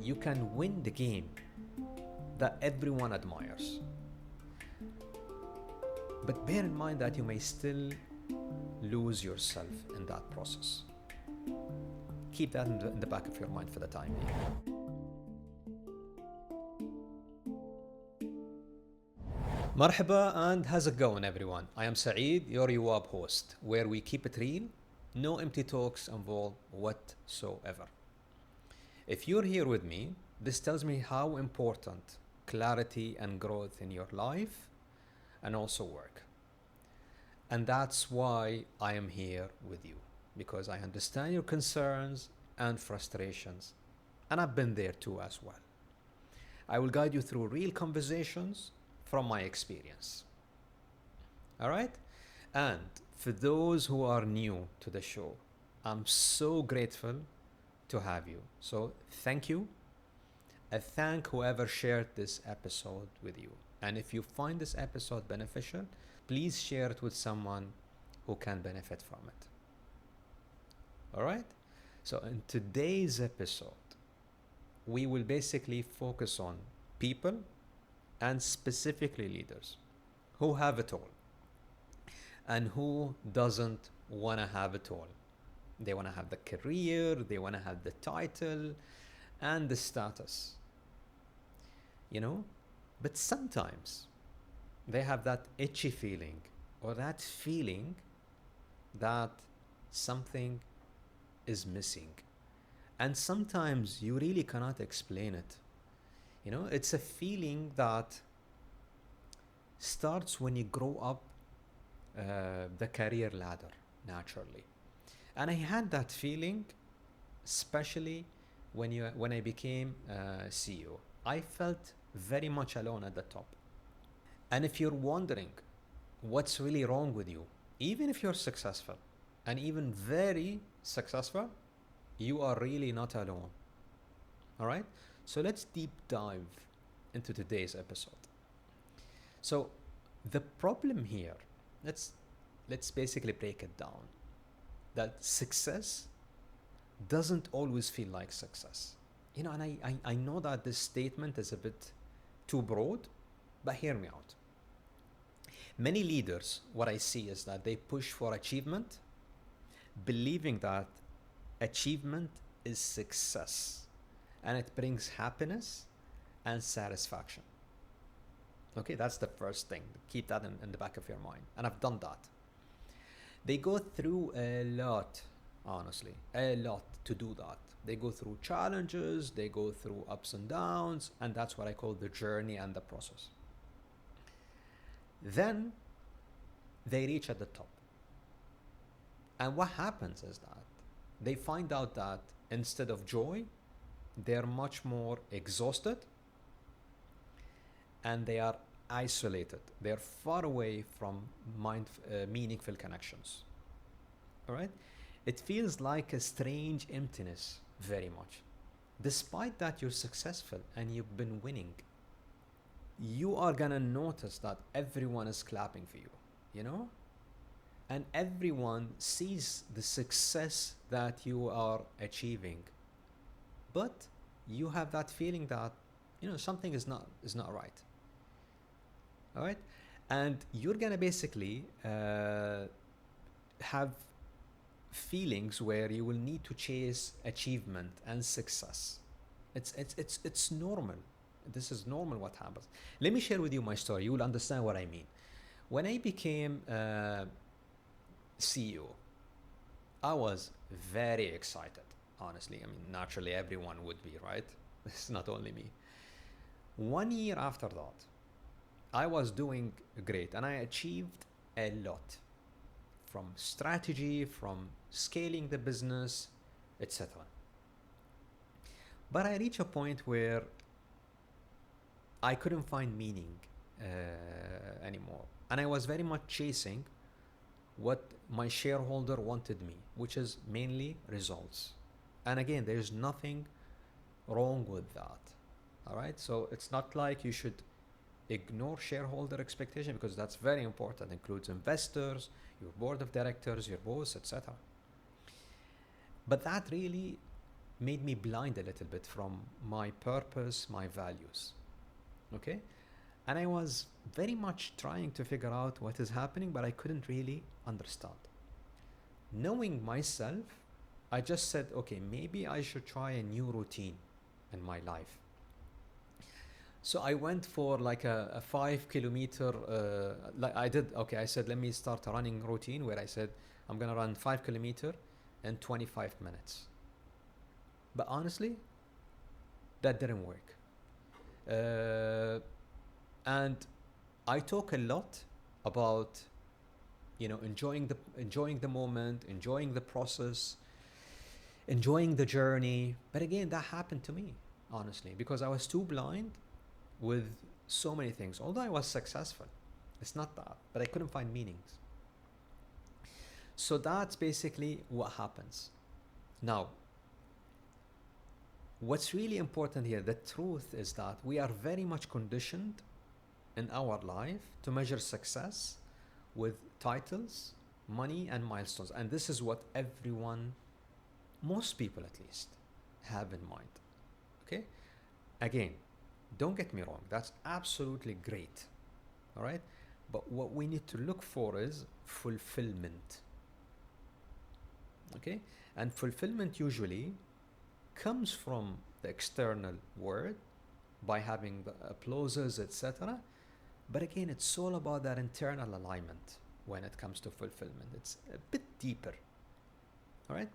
you can win the game that everyone admires. But bear in mind that you may still lose yourself in that process. Keep that in the back of your mind for the time being. Marhaba and how's it going, everyone? I am Saeed, your Yuwab host, where we keep it real, no empty talks involved whatsoever. If you're here with me, this tells me how important clarity and growth in your life and also work. And that's why I am here with you, because I understand your concerns and frustrations, and I've been there too as well. I will guide you through real conversations from my experience. All right? And for those who are new to the show, I'm so grateful to have you. So thank you. I thank whoever shared this episode with you. And if you find this episode beneficial, please share it with someone who can benefit from it. All right? So in today's episode, we will basically focus on people and specifically leaders who have it all and who doesn't want to have it all. They want to have the career, they want to have the title and the status, but sometimes they have that itchy feeling or that feeling that something is missing, and sometimes you really cannot explain it. It's a feeling that starts when you grow up the career ladder naturally. And I had that feeling, especially when I became CEO. I felt very much alone at the top. And if you're wondering what's really wrong with you, even if you're successful and even very successful, you are really not alone. All right? So let's deep dive into today's episode. So the problem here, let's basically break it down. That success doesn't always feel like success. And I know that this statement is a bit too broad, but hear me out. Many leaders, what I see is that they push for achievement, believing that achievement is success and it brings happiness and satisfaction. Okay, that's the first thing. Keep that in the back of your mind. And I've done that. They go through a lot, honestly, a lot to do that. They go through challenges, they go through ups and downs, and that's what I call the journey and the process. Then they reach at the top. And what happens is that they find out that instead of joy, they're much more exhausted and they are isolated. They're far away from meaningful connections. All right? It feels like a strange emptiness very much. Despite that you're successful and you've been winning, you are gonna notice that everyone is clapping for you, and everyone sees the success that you are achieving. But you have that feeling that something is not right. All right? And you're gonna basically have feelings where you will need to chase achievement and success. It's normal. This is normal what happens. Let me share with you my story. You will understand what I mean. When I became CEO, I was very excited, honestly. I mean, naturally everyone would be, right? It's not only me. 1 year after that, I was doing great and I achieved a lot, from strategy, from scaling the business, etc. But I reached a point where I couldn't find meaning anymore. And I was very much chasing what my shareholder wanted me, which is mainly results. And again, there's nothing wrong with that. All right? So it's not like you should ignore shareholder expectation, because that's very important. It includes investors, your board of directors, your boss, etc. But that really made me blind a little bit from my purpose, my values. Okay? And I was very much trying to figure out what is happening, but I couldn't really understand. Knowing myself, I just said, okay, maybe I should try a new routine in my life. So I went for like a 5 kilometer, like I did, okay, I said, let me start a running routine where I said, I'm gonna run 5 kilometer in 25 minutes. But honestly, that didn't work. And I talk a lot about, enjoying the moment, enjoying the process, enjoying the journey. But again, that happened to me, honestly, because I was too blind with so many things. Although I was successful, it's not that, but I couldn't find meanings. So that's basically what happens. Now, what's really important here, the truth is that we are very much conditioned in our life to measure success with titles, money, and milestones. And this is what everyone, most people at least, have in mind. Okay? Again, don't get me wrong, that's absolutely great. All right? But what we need to look for is fulfillment. Okay? And fulfillment usually comes from the external world by having the applauses, etc. But again, it's all about that internal alignment when it comes to fulfillment. It's a bit deeper. All right?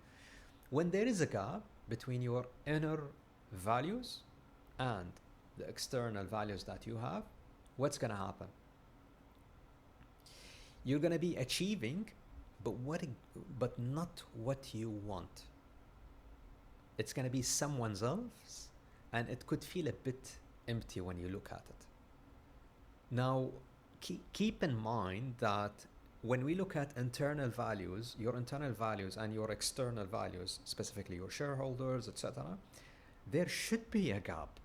When there is a gap between your inner values and the external values that you have, what's going to happen? You're going to be achieving, but not what you want. It's going to be someone else, and it could feel a bit empty when you look at it. Now, keep in mind that when we look at internal values, your internal values and your external values, specifically your shareholders, etc., there should be a gap.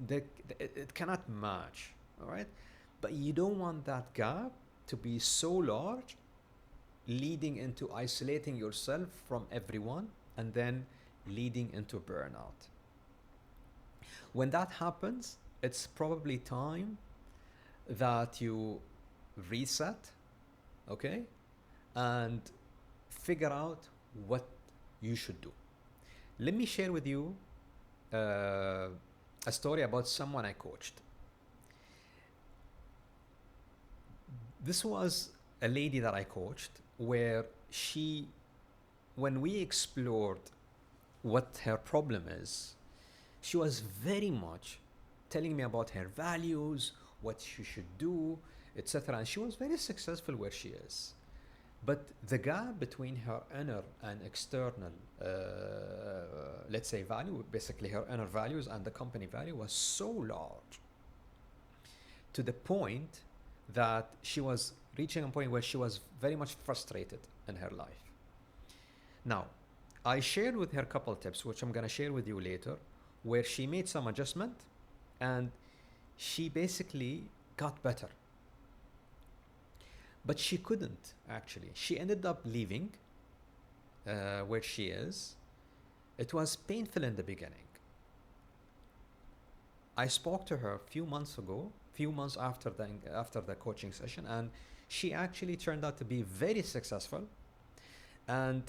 It cannot match, all right? But you don't want that gap to be so large, leading into isolating yourself from everyone, and then leading into burnout. When that happens, it's probably time that you reset, okay, and figure out what you should do. Let me share with you a story about someone I coached. This was a lady that I coached where when we explored what her problem is, she was very much telling me about her values, what she should do, etc. And she was very successful where she is. But the gap between her inner and external, let's say, value, basically her inner values and the company value, was so large to the point that she was reaching a point where she was very much frustrated in her life. Now, I shared with her a couple tips, which I'm going to share with you later, where she made some adjustment and she basically got better. But she couldn't, actually. She ended up leaving where she is. It was painful in the beginning. I spoke to her a few months after the coaching session, and she actually turned out to be very successful and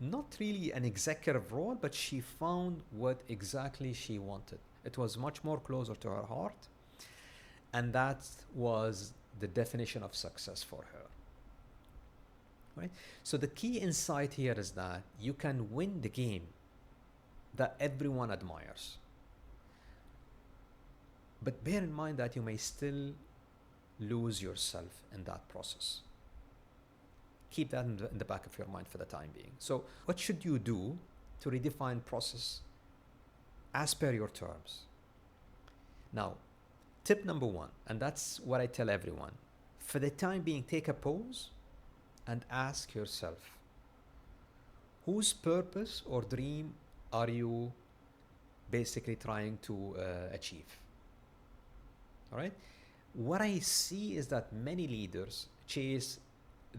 not really an executive role, but she found what exactly she wanted. It was much more closer to her heart, and that was the definition of success for her. Right? So the key insight here is that you can win the game that everyone admires. But bear in mind that you may still lose yourself in that process. Keep that in the back of your mind for the time being. So what should you do to redefine process as per your terms? Now, tip number one, and that's what I tell everyone, for the time being, take a pause and ask yourself, whose purpose or dream are you basically trying to achieve? All right? What I see is that many leaders chase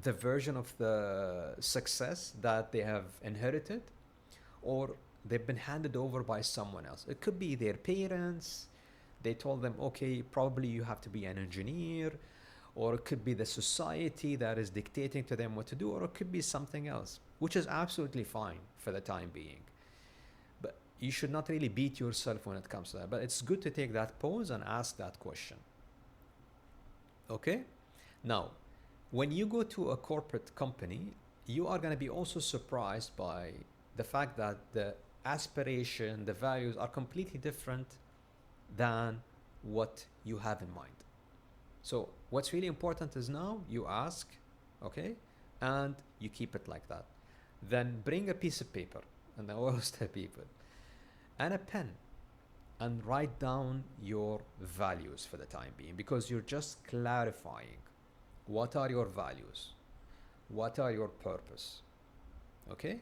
the version of the success that they have inherited, or they've been handed over by someone else. It could be their parents. They told them, okay, probably you have to be an engineer, or it could be the society that is dictating to them what to do, or it could be something else, which is absolutely fine for the time being. But you should not really beat yourself when it comes to that. But it's good to take that pause and ask that question. Okay? Now, when you go to a corporate company, you are going to be also surprised by the fact that the aspiration, the values are completely different than what you have in mind. So what's really important is now you ask, okay, and you keep it like that. Then bring a piece of paper, and I always tell people, and a pen, and write down your values for the time being, because you're just clarifying what are your values, what are your purpose. Okay?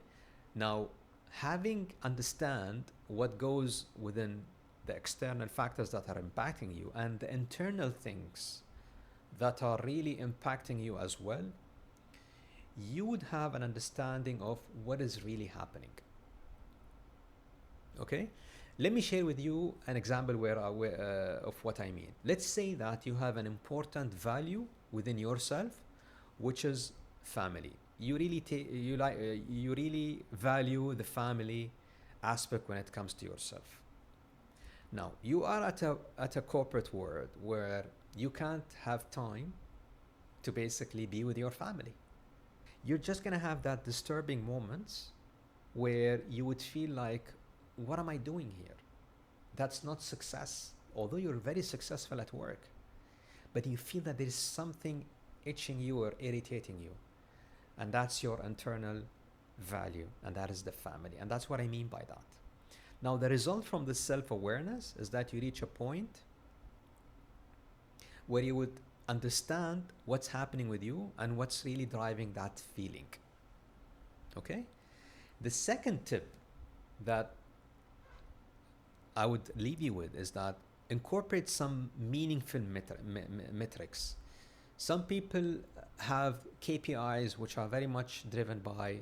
Now, having understand what goes within the external factors that are impacting you and the internal things that are really impacting you as well, you would have an understanding of what is really happening. Okay? Let me share with you an example of what I mean. Let's say that you have an important value within yourself, which is family. You really you really value the family aspect when it comes to yourself. Now, you are at a corporate world where you can't have time to basically be with your family. You're just going to have that disturbing moments where you would feel like, what am I doing here? That's not success. Although you're very successful at work, but you feel that there is something itching you or irritating you. And that's your internal value, and that is the family. And that's what I mean by that. Now, the result from this self-awareness is that you reach a point where you would understand what's happening with you and what's really driving that feeling. Okay? The second tip that I would leave you with is that incorporate some meaningful metrics. Some people have KPIs which are very much driven by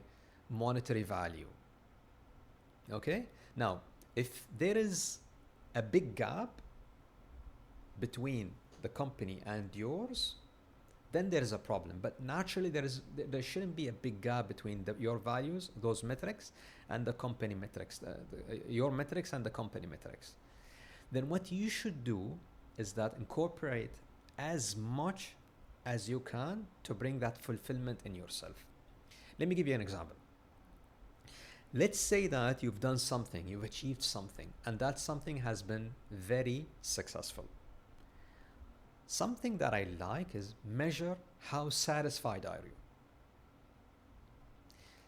monetary value. Okay? Now, if there is a big gap between the company and yours, then there is a problem. But naturally, there shouldn't be a big gap between your values, those metrics, and the company metrics, your metrics and the company metrics. Then what you should do is that incorporate as much as you can to bring that fulfillment in yourself. Let me give you an example. Let's say that you've done something, you've achieved something, and that something has been very successful. Something that I like is measure how satisfied are you.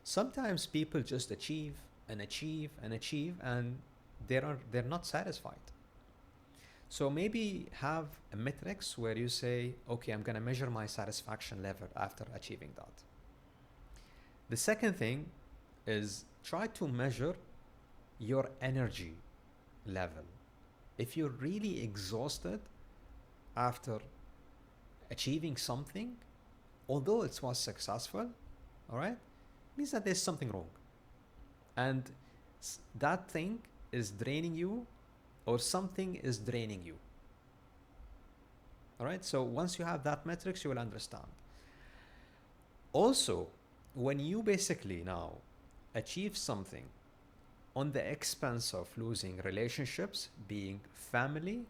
Sometimes people just achieve and achieve and achieve, and they're not satisfied. So maybe have a metrics where you say, okay, I'm going to measure my satisfaction level after achieving that. The second thing is try to measure your energy level. If you're really exhausted after achieving something, although it was successful, all right, means that there's something wrong. And that thing is draining you, or something is draining you. All right, so once you have that metrics, you will understand. Also, when you basically now achieve something on the expense of losing relationships, being family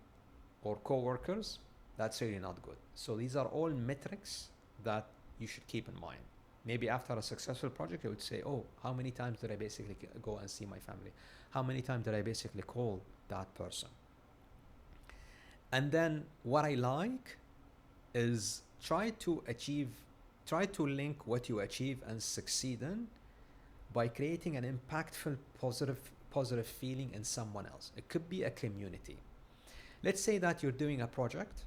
or co-workers, that's really not good. So these are all metrics that you should keep in mind. Maybe after a successful project, you would say, oh, how many times did I basically go and see my family? How many times did I basically call that person? And then what I like is try to link what you achieve and succeed in by creating an impactful, positive feeling in someone else. It could be a community. Let's say that you're doing a project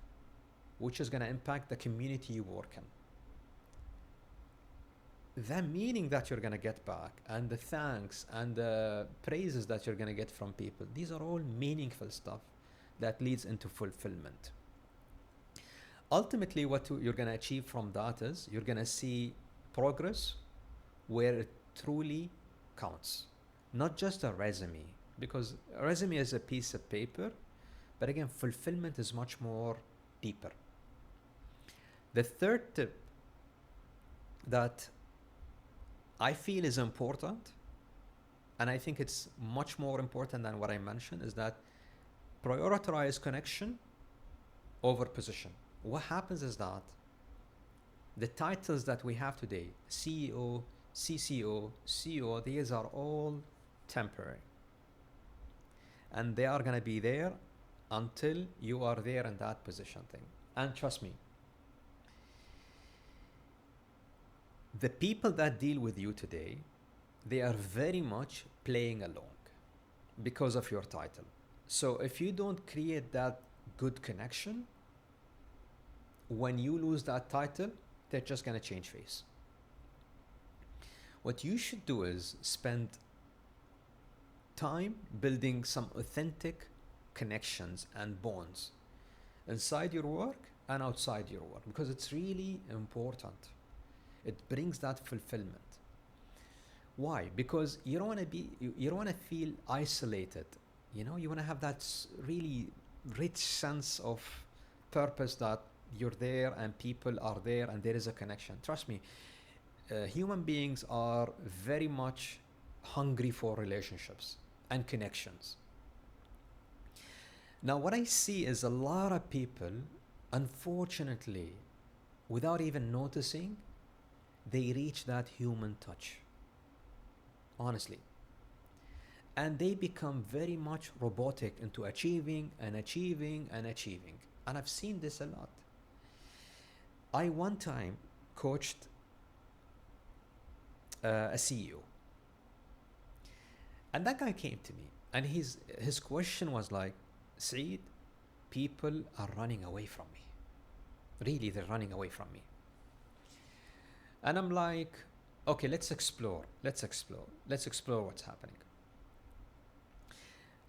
which is going to impact the community you work in. The meaning that you're going to get back, and the thanks and the praises that you're going to get from people, these are all meaningful stuff that leads into fulfillment. Ultimately, what you're going to achieve from that is you're going to see progress where it truly counts, not just a resume, because a resume is a piece of paper, but again, fulfillment is much more deeper. The third tip that I feel is important, and I think it's much more important than what I mentioned, is that prioritize connection over position. What happens is that the titles that we have today, CEO, CCO, CEO, these are all temporary. And they are going to be there until you are there in that position thing. And trust me, the people that deal with you today, they are very much playing along because of your title. So if you don't create that good connection, when you lose that title, they're just going to change face. What you should do is spend time building some authentic connections and bonds inside your work and outside your work, because it's really important. It brings that fulfillment. Why? Because you don't want to be, you don't want to feel isolated. You know, you want to have that really rich sense of purpose, that you're there and people are there and there is a connection. Trust me, human beings are very much hungry for relationships and connections. Now, what I see is a lot of people, unfortunately, without even noticing, they reach that human touch. Honestly. And they become very much robotic into achieving and achieving and achieving. And I've seen this a lot. I one time coached a CEO. And that guy came to me, and his question was like, Saeed, people are running away from me. Really, they're running away from me. And I'm like, okay, let's explore what's happening.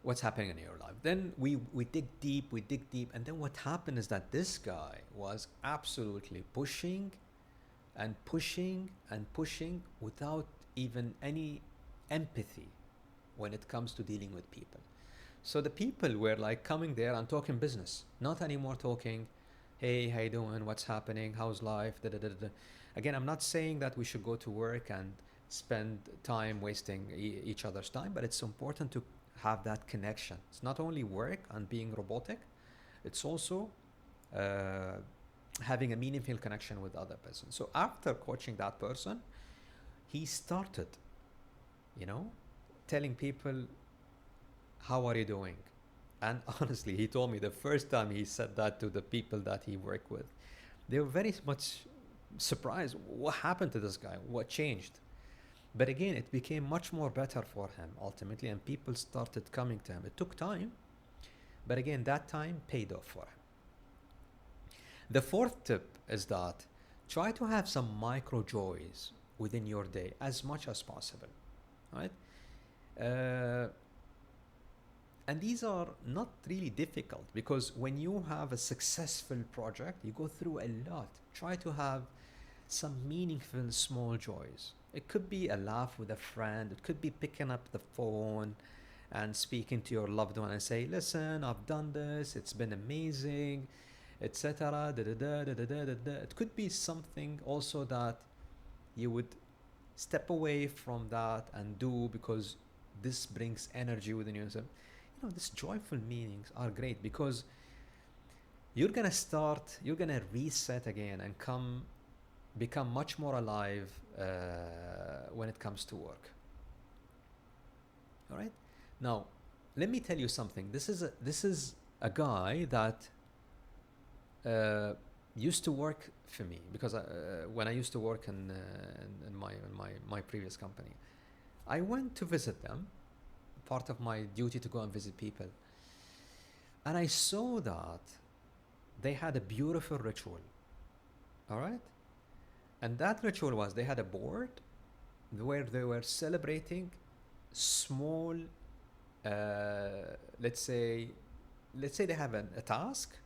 What's happening in your life. Then we dig deep, and then what happened is that this guy was absolutely pushing and pushing and pushing without even any empathy when it comes to dealing with people. So the people were like coming there and talking business, not anymore talking, hey, how you doing, what's happening, how's life, da da da da. Again, I'm not saying that we should go to work and spend time wasting each other's time, but it's important to have that connection. It's not only work and being robotic, it's also having a meaningful connection with other person. So after coaching that person, he started, telling people, how are you doing? And honestly, he told me the first time he said that to the people that he worked with, they were very much surprised. What happened to this guy? What changed? But again, it became much more better for him ultimately, and people started coming to him. It took time, but again, that time paid off for him. The fourth tip is that try to have some micro joys within your day as much as possible, right? And these are not really difficult, because when you have a successful project, you go through a lot. Try to have some meaningful small joys. It could be a laugh with a friend. It could be picking up the phone and speaking to your loved one and say, listen, I've done this. It's been amazing, etc. It could be something also that you would step away from that and do because this brings energy within yourself. These joyful meanings are great, because you're going to reset again and become much more alive when it comes to work. All right. Now, let me tell you something. This is a guy that used to work for me, because when I used to work in my previous company, I went to visit them. Part of my duty to go and visit people, and I saw that they had a beautiful ritual. All right. And that ritual was, they had a board where they were celebrating small, let's say they have a task,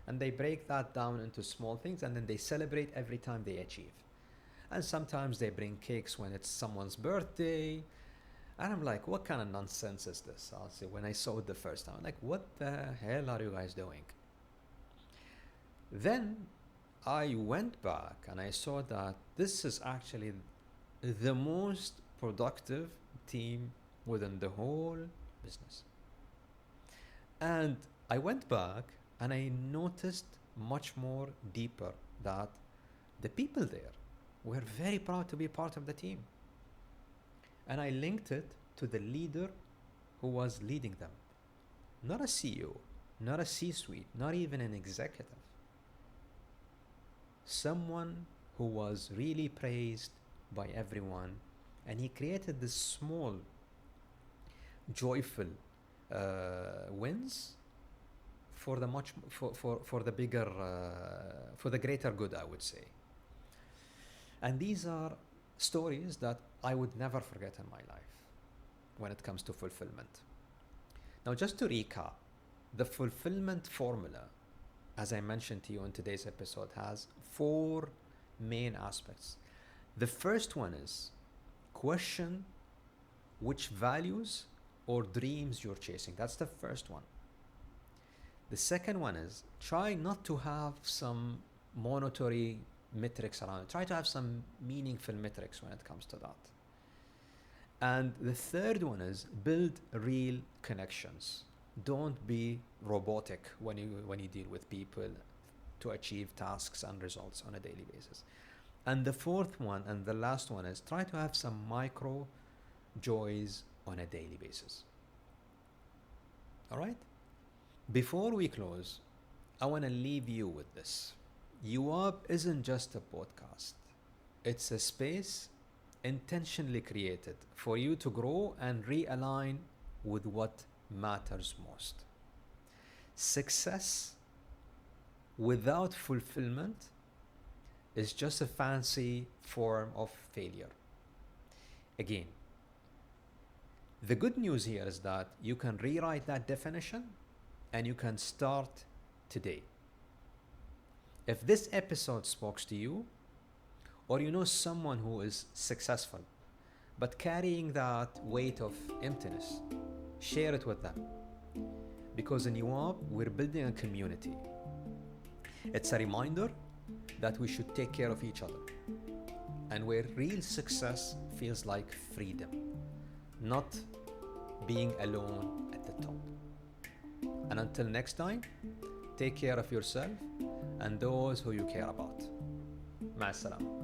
and they break that down into small things, and then they celebrate every time they achieve. And sometimes they bring cakes when it's someone's birthday, And I'm like, what kind of nonsense is this? I'll say, when I saw it the first time, I'm like, what the hell are you guys doing? Then I went back and I saw that this is actually the most productive team within the whole business. And I went back and I noticed much more deeper that the people there were very proud to be part of the team. And I linked it to the leader who was leading them. Not a CEO, not a C-suite, not even an executive. Someone who was really praised by everyone, and he created this small, joyful wins for the much for the bigger for the greater good, I would say. And these are stories that I would never forget in my life when it comes to fulfillment. Now, just to recap, the fulfillment formula, as I mentioned to you in today's episode, has 4 main aspects. The first one is question which values or dreams you're chasing. That's the first one. The second one is try not to have some monetary metrics around it. Try to have some meaningful metrics when it comes to that. And the third one is build real connections. Don't be robotic when you deal with people to achieve tasks and results on a daily basis. And the fourth one and the last one is try to have some micro joys on a daily basis. All right? Before we close, I want to leave you with this. Yuwab isn't just a podcast. It's a space intentionally created for you to grow and realign with what matters most. Success without fulfillment is just a fancy form of failure. Again, the good news here is that you can rewrite that definition and you can start today. If this episode spoke to you, or you know someone who is successful but carrying that weight of emptiness, share it with them. Because in Yuwab, we're building a community. It's a reminder that we should take care of each other, and where real success feels like freedom, not being alone at the top. And until next time, take care of yourself and those who you care about. مع السلامة.